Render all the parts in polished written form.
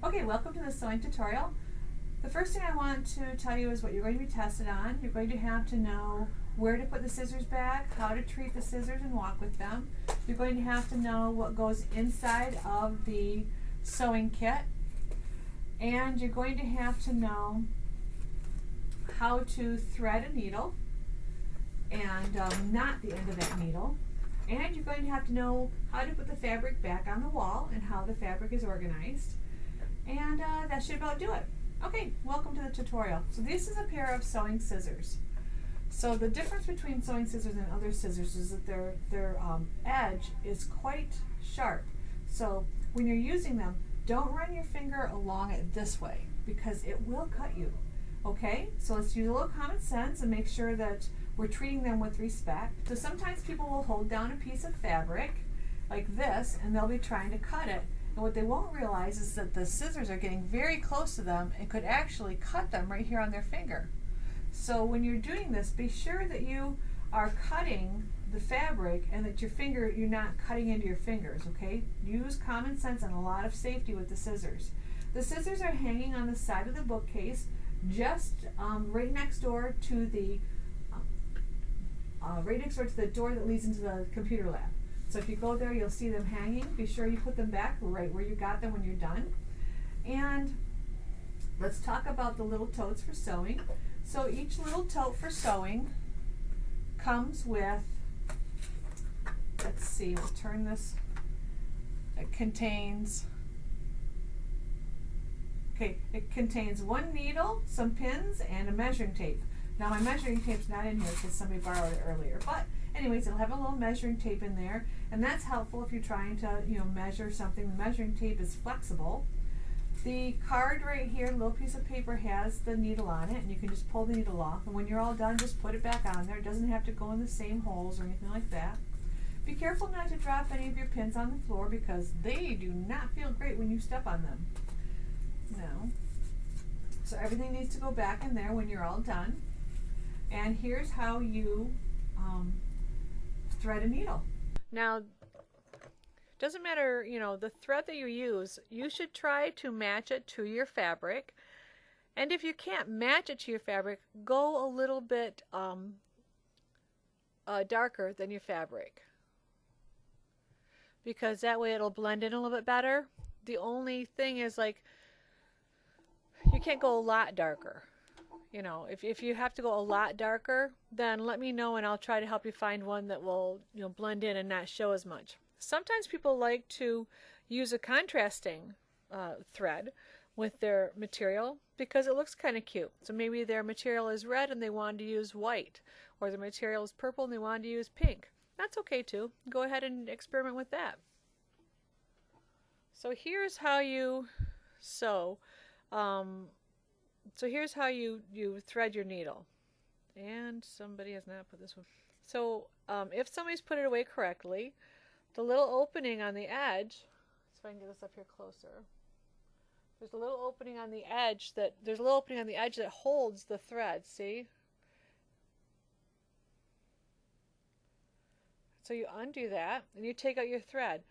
Okay, welcome to the sewing tutorial. The first thing I want to tell you is what you're going to be tested on. You're going to have to know where to put the scissors back, how to treat the scissors and walk with them. You're going to have to know what goes inside of the sewing kit. And you're going to have to know how to thread a needle and knot the end of that needle. And you're going to have to know how to put the fabric back on the wall and how the fabric is organized. And that should about do it. Okay, welcome to the tutorial. So this is a pair of sewing scissors. So the difference between sewing scissors and other scissors is that their edge is quite sharp. So when you're using them, don't run your finger along it this way because it will cut you. Okay, so let's use a little common sense and make sure that we're treating them with respect. So sometimes people will hold down a piece of fabric like this and they'll be trying to cut it. And what they won't realize is that the scissors are getting very close to them and could actually cut them right here on their finger. So when you're doing this, be sure that you are cutting the fabric and that you're not cutting into your fingers, okay? Use common sense and a lot of safety with the scissors. The scissors are hanging on the side of the bookcase, just right next door to the door that leads into the computer lab. So if you go there, you'll see them hanging. Be sure you put them back right where you got them when you're done. And let's talk about the little totes for sewing. So each little tote for sewing comes with, let's see, we'll turn this, it contains one needle, some pins, and a measuring tape. Now my measuring tape's not in here because somebody borrowed it earlier, but anyways, it'll have a little measuring tape in there, and that's helpful if you're trying to, measure something. The measuring tape is flexible. The card right here, little piece of paper, has the needle on it, and you can just pull the needle off, and when you're all done, just put it back on there. It doesn't have to go in the same holes or anything like that. Be careful not to drop any of your pins on the floor because they do not feel great when you step on them. No. So everything needs to go back in there when you're all done. And here's how you thread a needle. Now, doesn't matter, the thread that you use, you should try to match it to your fabric. And if you can't match it to your fabric, go a little bit darker than your fabric, because that way it'll blend in a little bit better. The only thing is, like, you can't go a lot darker. If you have to go a lot darker, then let me know and I'll try to help you find one that will, blend in and not show as much. Sometimes people like to use a contrasting thread with their material because it looks kind of cute. So maybe their material is red and they wanted to use white, or the material is purple and they wanted to use pink. That's okay too. Go ahead and experiment with that. So here's how you sew. So here's how you thread your needle. And somebody has not put this one. So if somebody's put it away correctly, the little opening on the edge, so I can get this up here closer. There's a little opening on the edge that holds the thread, see? So you undo that and you take out your thread.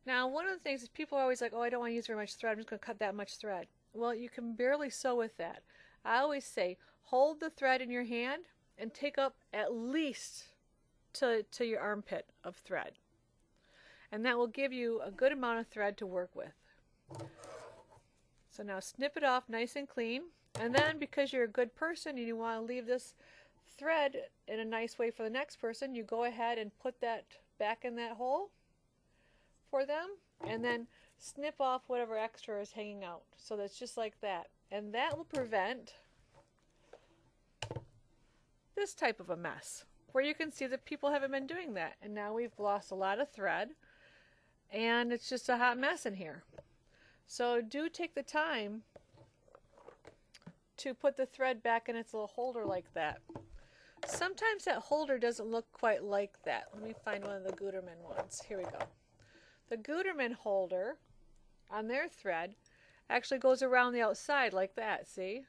Now, one of the things is people are always like, oh, I don't want to use very much thread, I'm just going to cut that much thread. Well, you can barely sew with that. I always say, hold the thread in your hand and take up at least to your armpit of thread. And that will give you a good amount of thread to work with. So now snip it off nice and clean. And then, because you're a good person and you want to leave this thread in a nice way for the next person, you go ahead and put that back in that hole for them. And then snip off whatever extra is hanging out. So that's just like that. And that will prevent this type of a mess, where you can see that people haven't been doing that. And now we've lost a lot of thread and it's just a hot mess in here. So do take the time to put the thread back in its little holder like that. Sometimes that holder doesn't look quite like that. Let me find one of the Gutermann ones. Here we go. The Gutermann holder on their thread actually goes around the outside like that, see?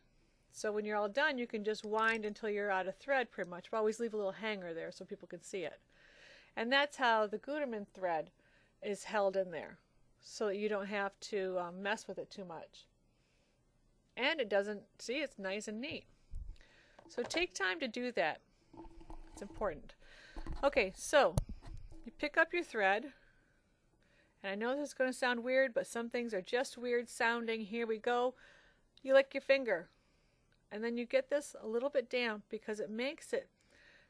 So when you're all done, you can just wind until you're out of thread pretty much. But always leave a little hanger there so people can see it. And that's how the Gutermann thread is held in there, so that you don't have to mess with it too much. And it doesn't, see, it's nice and neat. So take time to do that. It's important. Okay, so you pick up your thread. And I know this is going to sound weird, but some things are just weird sounding. Here we go. You lick your finger. And then you get this a little bit damp because it makes it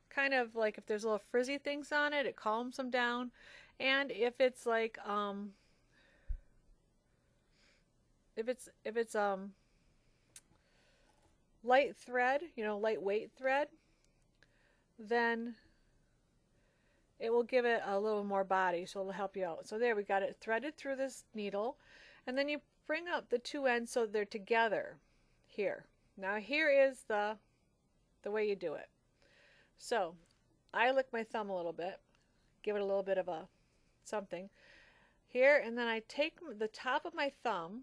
kind of like, if there's little frizzy things on it, it calms them down. And if it's like if it's light thread, you know, lightweight thread, then it will give it a little more body, so it'll help you out. So there, we got it threaded through this needle, and then you bring up the two ends so they're together here. Now here is the way you do it. So I lick my thumb a little bit, give it a little bit of a something here, and then I take the top of my thumb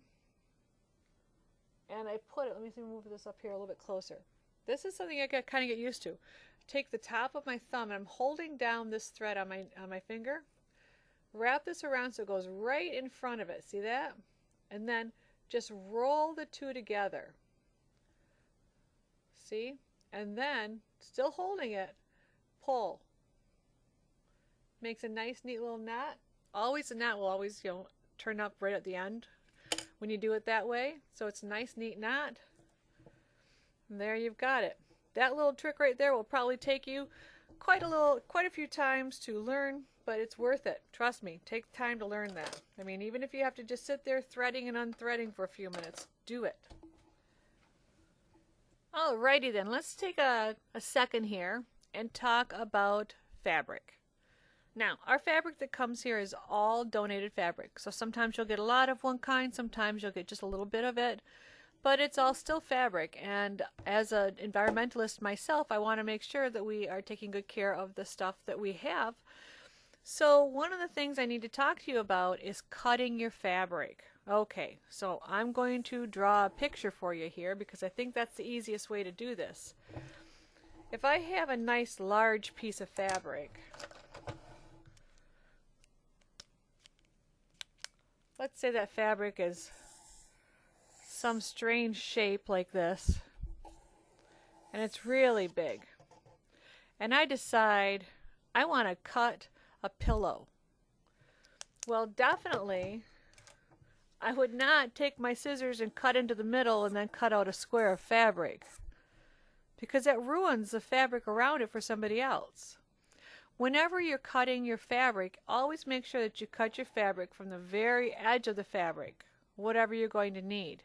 and I put it, let me see, move this up here a little bit closer. This is something I kind of get used to. Take the top of my thumb and I'm holding down this thread on my finger. Wrap this around so it goes right in front of it. See that? And then just roll the two together. See? And then, still holding it, pull. Makes a nice, neat little knot. Always, the knot will always, you know, turn up right at the end when you do it that way. So it's a nice, neat knot. And there you've got it. That little trick right there will probably take you quite a few times to learn, but it's worth it. Trust me, take time to learn that. I mean, even if you have to just sit there threading and unthreading for a few minutes, do it. Alrighty then, let's take a second here and talk about fabric. Now, our fabric that comes here is all donated fabric. So sometimes you'll get a lot of one kind, sometimes you'll get just a little bit of it, but it's all still fabric. And as an environmentalist myself, I want to make sure that we are taking good care of the stuff that we have. So one of the things I need to talk to you about is cutting your fabric. Okay, so I'm going to draw a picture for you here because I think that's the easiest way to do this. If I have a nice large piece of fabric, let's say that fabric is some strange shape like this, and it's really big, and I decide I want to cut a pillow. Well, definitely I would not take my scissors and cut into the middle and then cut out a square of fabric, because that ruins the fabric around it for somebody else. Whenever you're cutting your fabric, always make sure that you cut your fabric from the very edge of the fabric, whatever you're going to need.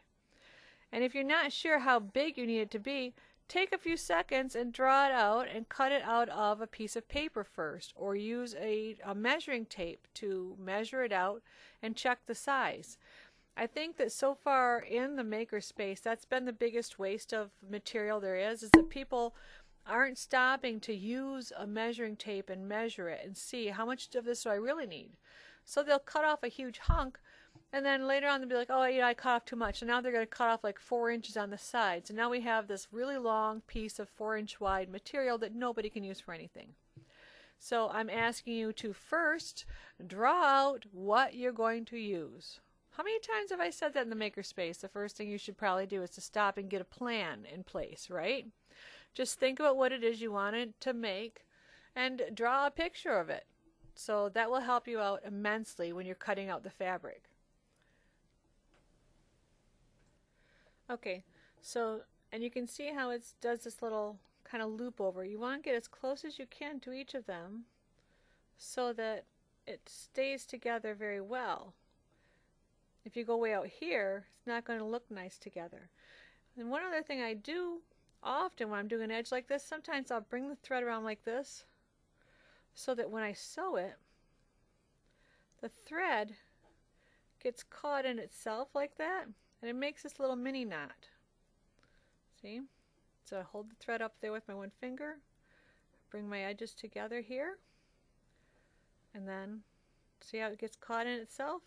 And if you're not sure how big you need it to be, take a few seconds and draw it out and cut it out of a piece of paper first, or use a measuring tape to measure it out and check the size. I think that so far in the makerspace, that's been the biggest waste of material there is that people aren't stopping to use a measuring tape and measure it and see how much of this do I really need. So they'll cut off a huge hunk, and then later on they'll be like, oh yeah, I cut off too much. So now they're going to cut off like 4 inches on the side. So now we have this really long piece of 4-inch wide material that nobody can use for anything. So I'm asking you to first draw out what you're going to use. How many times have I said that in the makerspace? The first thing you should probably do is to stop and get a plan in place, right? Just think about what it is you wanted to make and draw a picture of it. So that will help you out immensely when you're cutting out the fabric. Okay, so, and you can see how it does this little kind of loop over. You want to get as close as you can to each of them so that it stays together very well. If you go way out here, it's not going to look nice together. And one other thing I do often when I'm doing an edge like this, sometimes I'll bring the thread around like this so that when I sew it, the thread gets caught in itself like that, and it makes this little mini knot. See? So I hold the thread up there with my one finger, bring my edges together here, and then see how it gets caught in itself?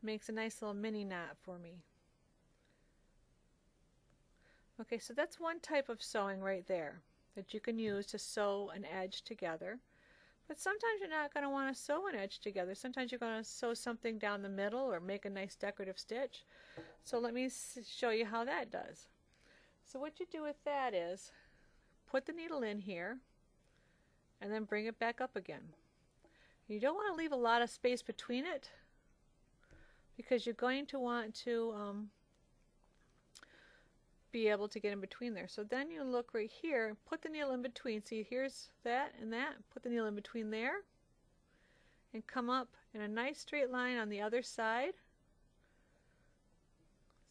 Makes a nice little mini knot for me. Okay, so that's one type of sewing right there that you can use to sew an edge together. But sometimes you're not going to want to sew an edge together. Sometimes you're going to sew something down the middle or make a nice decorative stitch. So let me show you how that does. So what you do with that is put the needle in here and then bring it back up again. You don't want to leave a lot of space between it because you're going to want to be able to get in between there. So then you look right here, put the needle in between. See, here's that and that. Put the needle in between there and come up in a nice straight line on the other side.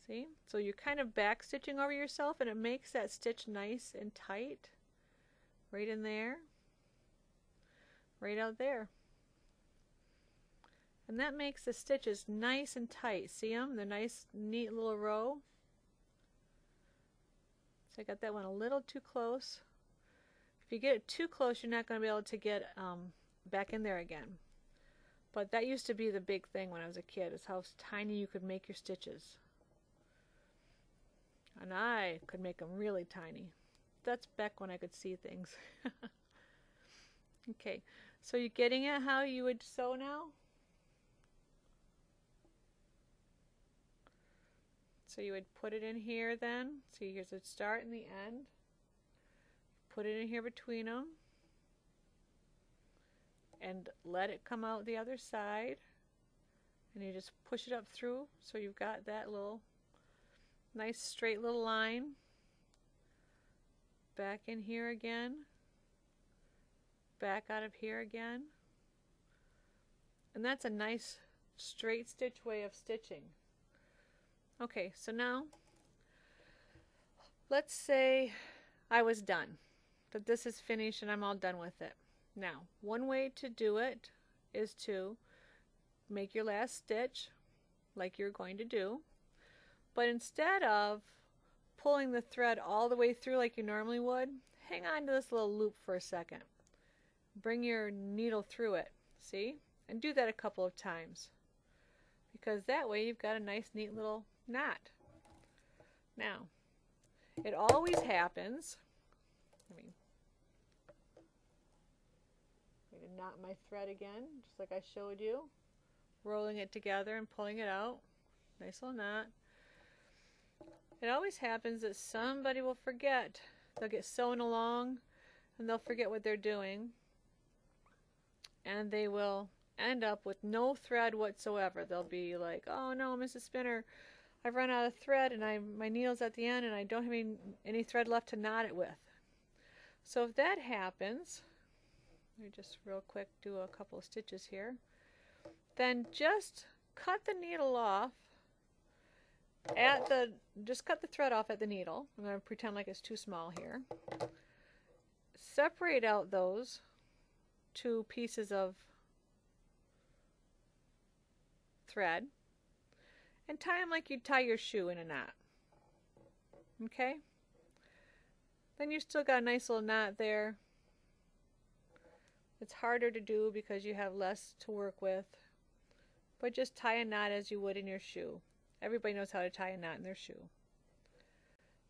See? So you're kind of back stitching over yourself, and it makes that stitch nice and tight. Right in there. Right out there. And that makes the stitches nice and tight. See them? They're nice, neat little row. So I got that one a little too close. If you get it too close, you're not going to be able to get back in there again. But that used to be the big thing when I was a kid, is how tiny you could make your stitches. And I could make them really tiny. That's back when I could see things. Okay, so you're getting at how you would sew now? So you would put it in here then. See, here's the start and the end. Put it in here between them. And let it come out the other side. And you just push it up through so you've got that little nice straight little line. Back in here again. Back out of here again. And that's a nice straight stitch way of stitching. Okay, so now let's say I was done, that this is finished and I'm all done with it. Now, one way to do it is to make your last stitch like you're going to do, but instead of pulling the thread all the way through like you normally would, hang on to this little loop for a second. Bring your needle through it, see? And do that a couple of times, because that way you've got a nice neat little knot. Now, it always happens. Let me knot my thread again, just like I showed you. Rolling it together and pulling it out. Nice little knot. It always happens that somebody will forget. They'll get sewn along and they'll forget what they're doing. And they will end up with no thread whatsoever. They'll be like, oh no, Mrs. Spinner, I've run out of thread and my needle's at the end and I don't have any thread left to knot it with. So if that happens, let me just real quick do a couple of stitches here. Then just cut the needle off just cut the thread off at the needle. I'm going to pretend like it's too small here. Separate out those two pieces of thread and tie them like you'd tie your shoe in a knot. Okay? Then you still got a nice little knot there. It's harder to do because you have less to work with, but just tie a knot as you would in your shoe. Everybody knows how to tie a knot in their shoe.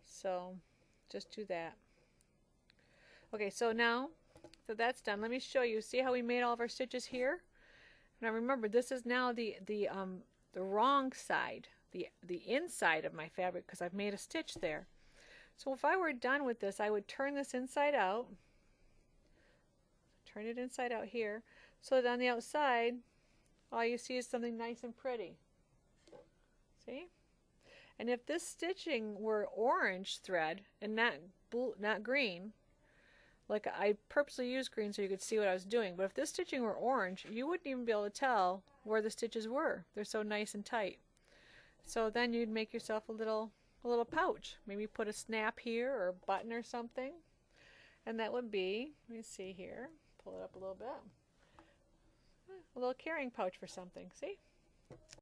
So just do that. Okay, so now that that's done, let me show you. See how we made all of our stitches here? Now remember, this is now the wrong side, the inside of my fabric, because I've made a stitch there. So if I were done with this, I would turn this inside out. Turn it inside out here, so that on the outside, all you see is something nice and pretty. See? And if this stitching were orange thread and not green, like I purposely used green so you could see what I was doing, but if this stitching were orange, you wouldn't even be able to tell where the stitches were. They're so nice and tight. So then you'd make yourself a little pouch. Maybe put a snap here or a button or something. And that would be, let me see here, pull it up a little bit, a little carrying pouch for something, see?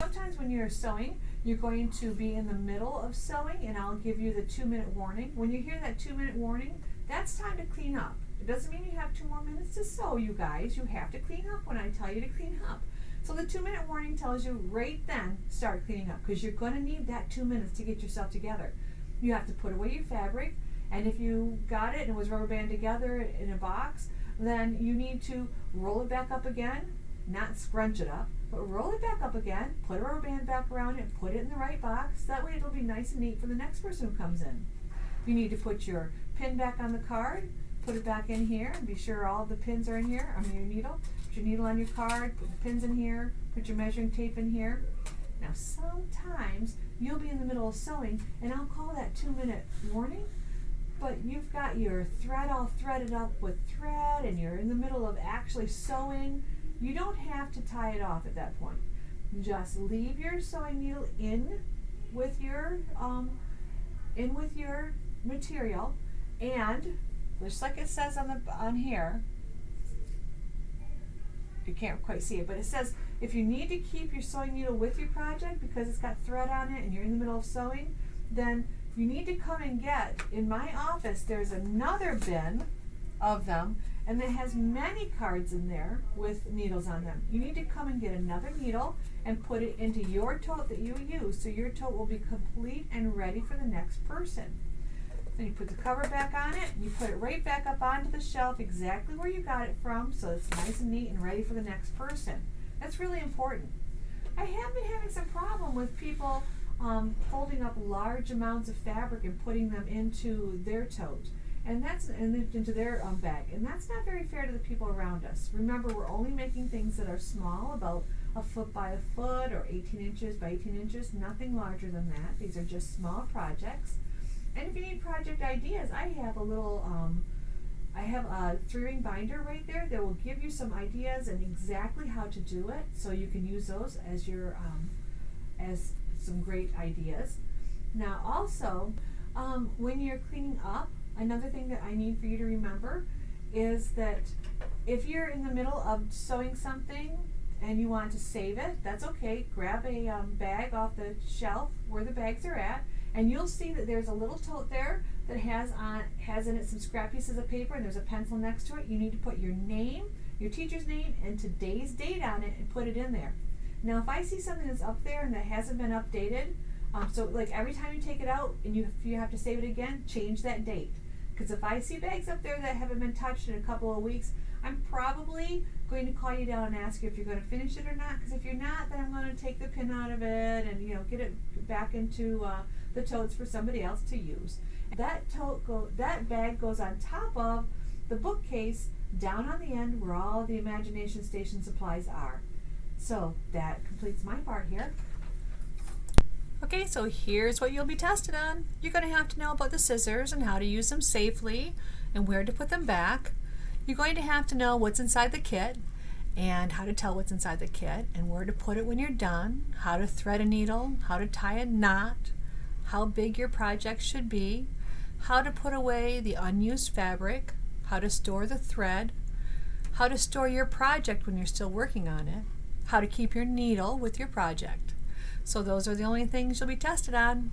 Sometimes when you're sewing, you're going to be in the middle of sewing, and I'll give you the 2-minute warning. When you hear that 2-minute warning, that's time to clean up. It doesn't mean you have 2 more minutes to sew, you guys. You have to clean up when I tell you to clean up. So the 2-minute warning tells you right then, start cleaning up, because you're going to need that 2 minutes to get yourself together. You have to put away your fabric, and if you got it and it was rubber band together in a box, then you need to roll it back up again, not scrunch it up, but roll it back up again, put a rubber band back around it, put it in the right box. That way it'll be nice and neat for the next person who comes in. You need to put your pin back on the card, put it back in here, and be sure all the pins are in here, your needle. Put your needle on your card, put the pins in here, put your measuring tape in here. Now sometimes you'll be in the middle of sewing, and I'll call that 2-minute warning, but you've got your thread all threaded up with thread, and you're in the middle of actually sewing. You don't have to tie it off at that point. Just leave your sewing needle in with your material, and just like it says on here, you can't quite see it, but it says if you need to keep your sewing needle with your project because it's got thread on it and you're in the middle of sewing, then you need to come and get, in my office there's another bin of them, and it has many cards in there with needles on them. You need to come and get another needle and put it into your tote that you use, so your tote will be complete and ready for the next person. Then you put the cover back on it, and you put it right back up onto the shelf exactly where you got it from, so it's nice and neat and ready for the next person. That's really important. I have been having some problem with people folding up large amounts of fabric and putting them into their tote, and into their bag, and that's not very fair to the people around us. Remember, we're only making things that are small, about 1 foot by 1 foot or 18 inches by 18 inches, nothing larger than that. These are just small projects. And if you need project ideas, I have a little, I have a 3-ring binder right there that will give you some ideas and exactly how to do it, so you can use those as your, as some great ideas. Now also, when you're cleaning up, another thing that I need for you to remember is that if you're in the middle of sewing something and you want to save it, that's okay. Grab a bag off the shelf where the bags are at, and you'll see that there's a little tote there that has in it some scrap pieces of paper, and there's a pencil next to it. You need to put your name, your teacher's name, and today's date on it and put it in there. Now if I see something that's up there and that hasn't been updated, so like every time you take it out and if you have to save it again, change that date. Because if I see bags up there that haven't been touched in a couple of weeks, I'm probably going to call you down and ask you if you're going to finish it or not. Because if you're not, then I'm going to take the pin out of it and get it back into the totes for somebody else to use. That bag goes on top of the bookcase down on the end where all the Imagination Station supplies are. So that completes my part here. Okay, so here's what you'll be tested on. You're going to have to know about the scissors and how to use them safely and where to put them back. You're going to have to know what's inside the kit and how to tell what's inside the kit and where to put it when you're done, how to thread a needle, how to tie a knot, how big your project should be, how to put away the unused fabric, how to store the thread, how to store your project when you're still working on it, how to keep your needle with your project. So those are the only things you'll be tested on.